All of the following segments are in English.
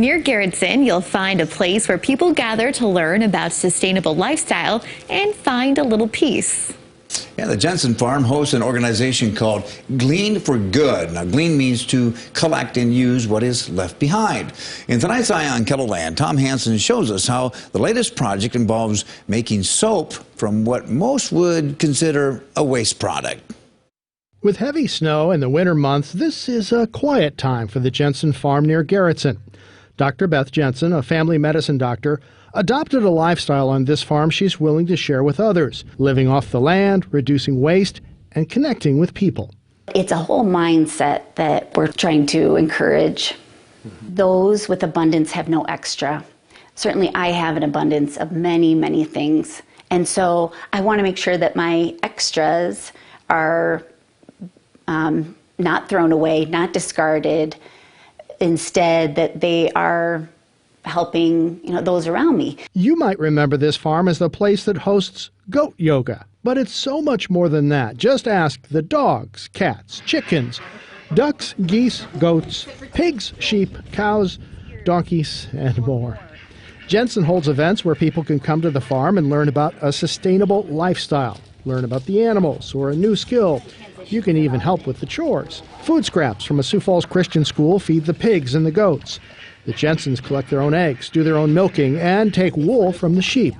Near Garrettson, you'll find a place where people gather to learn about sustainable lifestyle and find a little peace. Yeah, the Jensen Farm hosts an organization called Glean for Good. Now, glean means to collect and use what is left behind. In tonight's Eye on KELOLAND, Tom Hansen shows us how the latest project involves making soap from what most would consider a waste product. With heavy snow in the winter months, this is a quiet time for the Jensen Farm near Garrettson. Dr. Beth Jensen, a family medicine doctor, adopted a lifestyle on this farm she's willing to share with others, living off the land, reducing waste, and connecting with people. It's a whole mindset that we're trying to encourage. Those with abundance have no extra. Certainly I have an abundance of many, many things. And so I want to make sure that my extras are not thrown away, not discarded. Instead, that they are helping, those around me. You might remember this farm as the place that hosts goat yoga, but it's so much more than that. Just ask the dogs, cats, chickens, ducks, geese, goats, pigs, sheep, cows, donkeys, and more. Jensen holds events where people can come to the farm and learn about a sustainable lifestyle, learn about the animals or a new skill. You can even help with the chores. Food scraps from a Sioux Falls Christian school feed the pigs and the goats. The Jensens collect their own eggs, do their own milking, and take wool from the sheep.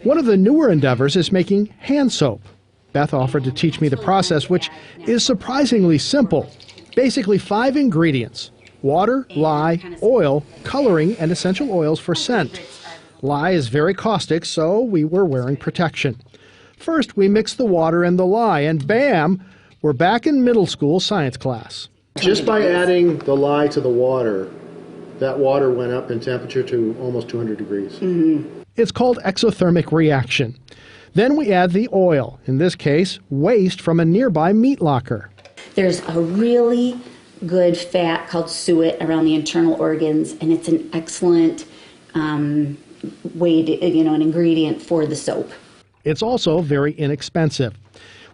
One of the newer endeavors is making hand soap. Beth offered to teach me the process, which is surprisingly simple. Basically 5 ingredients: water, lye, oil, coloring, and essential oils for scent. Lye is very caustic, so we were wearing protection. First, we mix the water and the lye, and bam, we're back in middle school science class. Just by adding the lye to the water, that water went up in temperature to almost 200 degrees. Mm-hmm. It's called exothermic reaction. Then we add the oil, in this case, waste from a nearby meat locker. There's a really good fat called suet around the internal organs, and it's an excellent way to, an ingredient for the soap. It's also very inexpensive.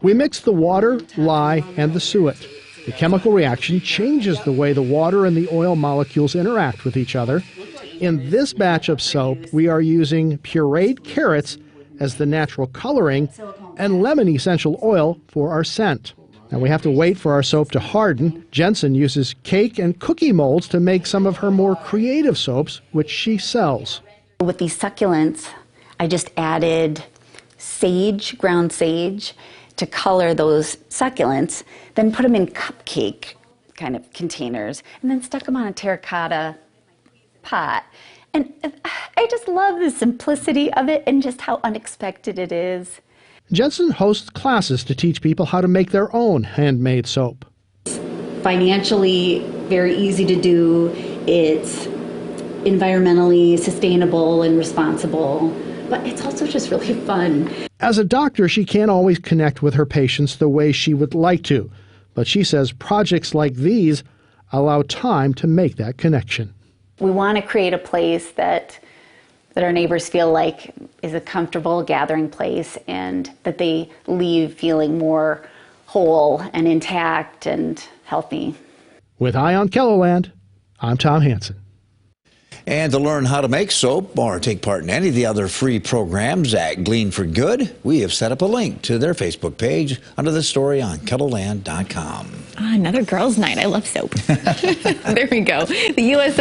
We mix the water, lye, and the suet. The chemical reaction changes the way the water and the oil molecules interact with each other. In this batch of soap, we are using pureed carrots as the natural coloring and lemon essential oil for our scent. Now we have to wait for our soap to harden. Jensen uses cake and cookie molds to make some of her more creative soaps, which she sells. With these succulents, I just added sage, ground sage, to color those succulents, then put them in cupcake kind of containers, and then stuck them on a terracotta pot. And I just love the simplicity of it and just how unexpected it is. Jensen hosts classes to teach people how to make their own handmade soap. Financially very easy to do. It's environmentally sustainable and responsible, but it's also just really fun. As a doctor, she can't always connect with her patients the way she would like to, but she says projects like these allow time to make that connection. We want to create a place that our neighbors feel like is a comfortable gathering place, and that they leave feeling more whole and intact and healthy. With Eye on KELOLAND, I'm Tom Hansen. And to learn how to make soap or take part in any of the other free programs at Glean for Good, we have set up a link to their Facebook page under the story on KELOLAND.com. Another girls' night. I love soap. There we go. The U.S.